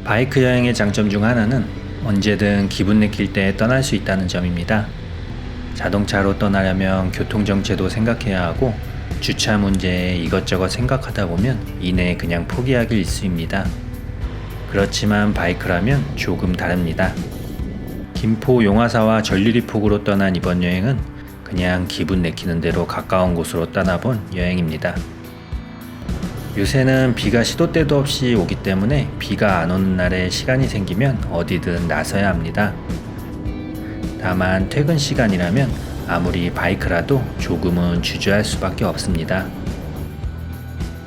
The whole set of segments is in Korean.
바이크 여행의 장점 중 하나는 언제든 기분 내킬 때 떠날 수 있다는 점입니다. 자동차로 떠나려면 교통정체도 생각해야 하고 주차 문제에 이것저것 생각하다 보면 이내 그냥 포기하기 일쑤입니다. 그렇지만 바이크라면 조금 다릅니다. 김포 용화사와 전리리폭으로 떠난 이번 여행은 그냥 기분 내키는 대로 가까운 곳으로 떠나본 여행입니다. 요새는 비가 시도 때도 없이 오기 때문에 비가 안 오는 날에 시간이 생기면 어디든 나서야 합니다. 다만 퇴근 시간이라면 아무리 바이크라도 조금은 주저할 수밖에 없습니다.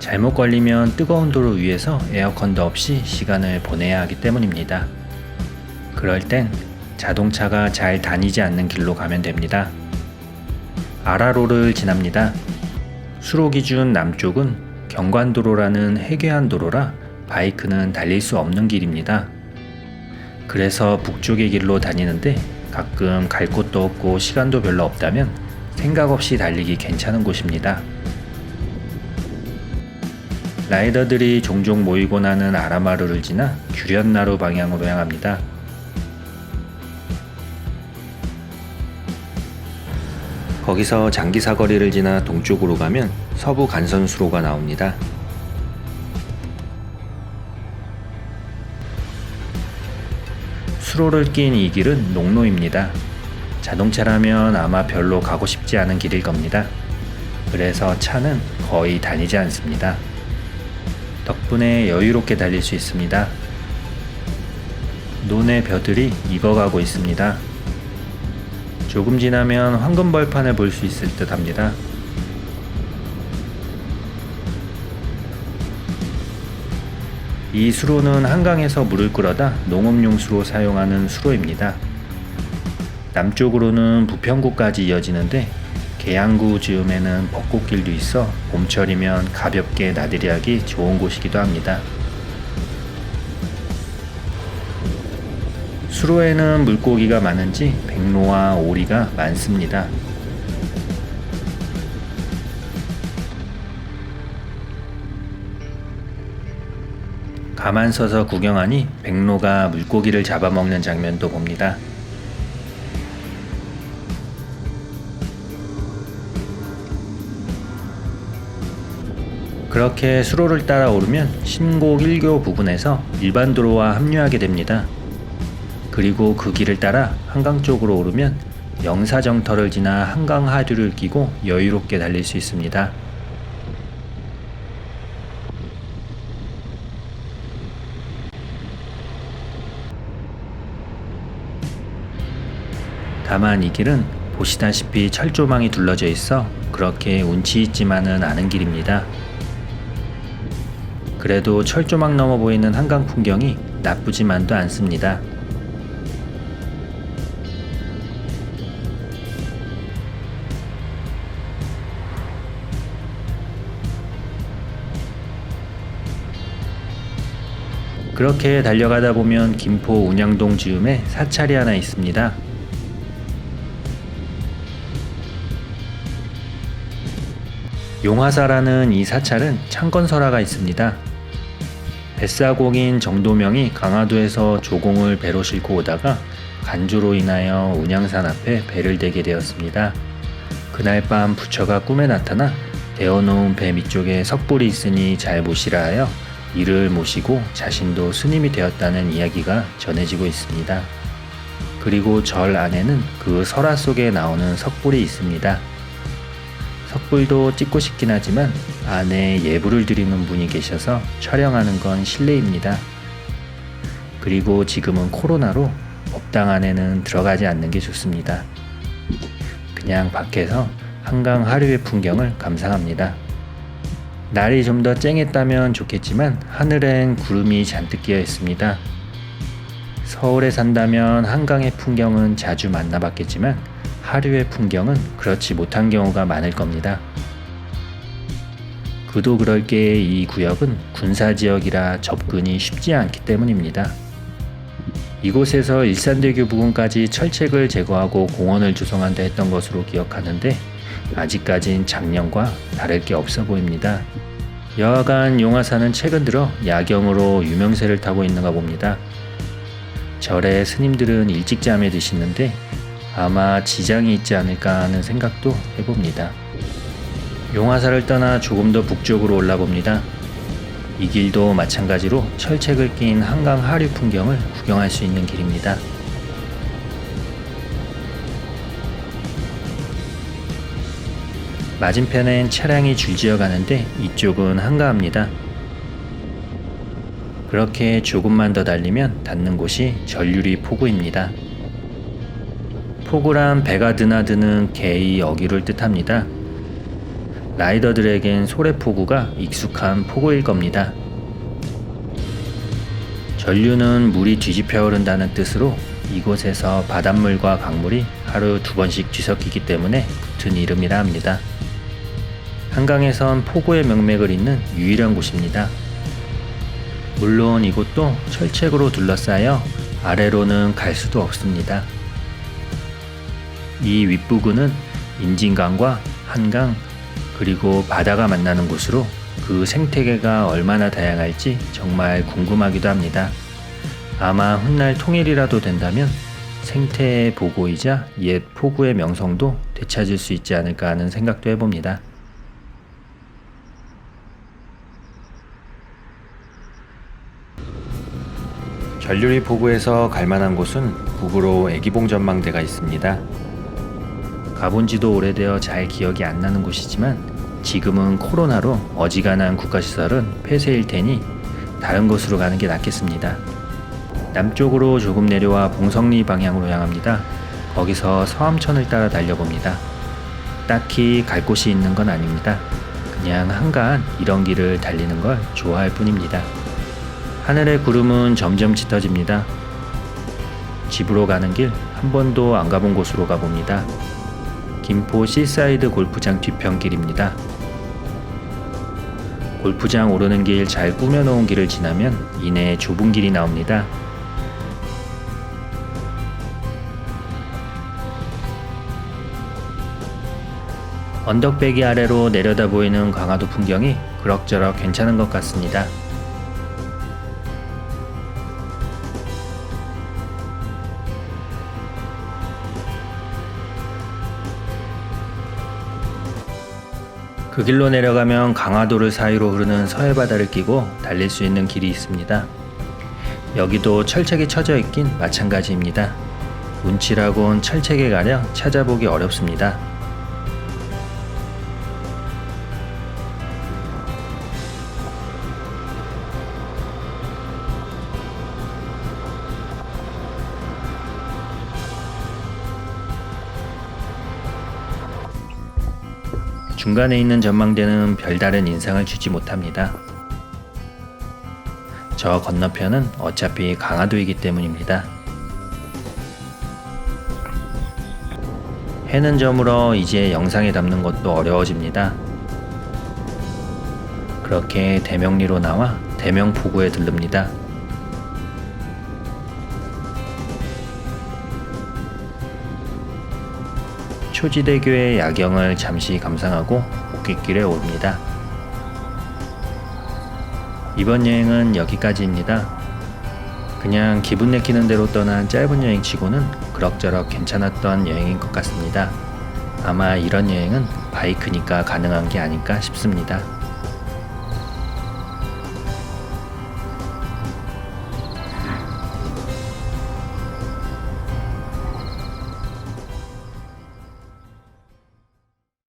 잘못 걸리면 뜨거운 도로 위에서 에어컨도 없이 시간을 보내야 하기 때문입니다. 그럴 땐 자동차가 잘 다니지 않는 길로 가면 됩니다. 아라로를 지납니다. 수로 기준 남쪽은 경관도로라는 해괴한 도로라 바이크는 달릴 수 없는 길입니다. 그래서 북쪽의 길로 다니는데 가끔 갈 곳도 없고 시간도 별로 없다면 생각 없이 달리기 괜찮은 곳입니다. 라이더들이 종종 모이고 나는 아라마루를 지나 규련나루 방향으로 향합니다. 거기서 장기사거리를 지나 동쪽으로 가면 서부 간선수로가 나옵니다. 수로를 낀 이 길은 농로입니다. 자동차라면 아마 별로 가고 싶지 않은 길일 겁니다. 그래서 차는 거의 다니지 않습니다. 덕분에 여유롭게 달릴 수 있습니다. 논의 벼들이 익어가고 있습니다. 조금 지나면 황금벌판을 볼 수 있을 듯 합니다. 이 수로는 한강에서 물을 끌어다 농업용수로 사용하는 수로입니다. 남쪽으로는 부평구까지 이어지는데 계양구 즈음에는 벚꽃길도 있어 봄철이면 가볍게 나들이하기 좋은 곳이기도 합니다. 수로에는 물고기가 많은지 백로와 오리가 많습니다. 가만 서서 구경하니 백로가 물고기를 잡아먹는 장면도 봅니다. 그렇게 수로를 따라 오르면 신곡 1교 부근에서 일반 도로와 합류하게 됩니다. 그리고 그 길을 따라 한강 쪽으로 오르면 영사정터를 지나 한강 하류를 끼고 여유롭게 달릴 수 있습니다. 다만 이 길은 보시다시피 철조망이 둘러져 있어 그렇게 운치 있지만은 않은 길입니다. 그래도 철조망 넘어 보이는 한강 풍경이 나쁘지만도 않습니다. 그렇게 달려가다 보면 김포 운양동 즈음에 사찰이 하나 있습니다. 용화사라는 이 사찰은 창건설화가 있습니다. 뱃사공인 정도명이 강화도에서 조공을 배로 싣고 오다가 간조로 인하여 운양산 앞에 배를 대게 되었습니다. 그날 밤 부처가 꿈에 나타나 대어놓은 배 밑쪽에 석불이 있으니 잘 모시라 하여 이를 모시고 자신도 스님이 되었다는 이야기가 전해지고 있습니다. 그리고 절 안에는 그 설화 속에 나오는 석불이 있습니다. 석불도 찍고 싶긴 하지만 안에 예불을 드리는 분이 계셔서 촬영하는 건 실례입니다. 그리고 지금은 코로나로 법당 안에는 들어가지 않는 게 좋습니다. 그냥 밖에서 한강 하류의 풍경을 감상합니다. 날이 좀 더 쨍했다면 좋겠지만 하늘엔 구름이 잔뜩 끼어 있습니다. 서울에 산다면 한강의 풍경은 자주 만나봤겠지만 하류의 풍경은 그렇지 못한 경우가 많을 겁니다. 그도 그럴 게 이 구역은 군사지역이라 접근이 쉽지 않기 때문입니다. 이곳에서 일산대교 부근까지 철책을 제거하고 공원을 조성한다 했던 것으로 기억하는데 아직까진 작년과 다를 게 없어 보입니다. 여하간 용화사는 최근 들어 야경으로 유명세를 타고 있는가 봅니다. 절에 스님들은 일찍 잠에 드시는데 아마 지장이 있지 않을까 하는 생각도 해봅니다. 용화사를 떠나 조금 더 북쪽으로 올라봅니다. 이 길도 마찬가지로 철책을 낀 한강 하류 풍경을 구경할 수 있는 길입니다. 맞은편엔 차량이 줄지어 가는데 이쪽은 한가합니다. 그렇게 조금만 더 달리면 닿는 곳이 전류리 포구입니다. 포구란 배가 드나드는 개의 어귀를 뜻합니다. 라이더들에겐 소래포구가 익숙한 포구일 겁니다. 전류는 물이 뒤집혀 흐른다는 뜻으로 이곳에서 바닷물과 강물이 하루 2번씩 뒤섞이기 때문에 붙은 이름이라 합니다. 한강에선 포구의 명맥을 잇는 유일한 곳입니다. 물론 이곳도 철책으로 둘러싸여 아래로는 갈 수도 없습니다. 이 윗부근은 인진강과 한강 그리고 바다가 만나는 곳으로 그 생태계가 얼마나 다양할지 정말 궁금하기도 합니다. 아마 훗날 통일이라도 된다면 생태의 보고이자 옛 포구의 명성도 되찾을 수 있지 않을까 하는 생각도 해봅니다. 전류리 포구에서 갈만한 곳은 북으로 애기봉 전망대가 있습니다. 가본 지도 오래되어 잘 기억이 안 나는 곳이지만 지금은 코로나로 어지간한 국가시설은 폐쇄일 테니 다른 곳으로 가는 게 낫겠습니다. 남쪽으로 조금 내려와 봉성리 방향으로 향합니다. 거기서 서암천을 따라 달려봅니다. 딱히 갈 곳이 있는 건 아닙니다. 그냥 한가한 이런 길을 달리는 걸 좋아할 뿐입니다. 하늘의 구름은 점점 짙어집니다. 집으로 가는 길 한 번도 안 가본 곳으로 가봅니다. 김포 시사이드 골프장 뒤편길입니다. 골프장 오르는 길 잘 꾸며놓은 길을 지나면 이내 좁은 길이 나옵니다. 언덕배기 아래로 내려다 보이는 강화도 풍경이 그럭저럭 괜찮은 것 같습니다. 그 길로 내려가면 강화도를 사이로 흐르는 서해바다를 끼고 달릴 수 있는 길이 있습니다. 여기도 철책이 쳐져 있긴 마찬가지입니다. 운치라곤 철책에 가려 찾아보기 어렵습니다. 중간에 있는 전망대는 별다른 인상을 주지 못합니다. 저 건너편은 어차피 강화도이기 때문입니다. 해는 저물어 이제 영상에 담는 것도 어려워집니다. 그렇게 대명리로 나와 대명포구에 들릅니다. 초지대교의 야경을 잠시 감상하고 옥깃길에 오릅니다. 이번 여행은 여기까지입니다. 그냥 기분 내키는 대로 떠난 짧은 여행치고는 그럭저럭 괜찮았던 여행인 것 같습니다. 아마 이런 여행은 바이크니까 가능한 게 아닐까 싶습니다.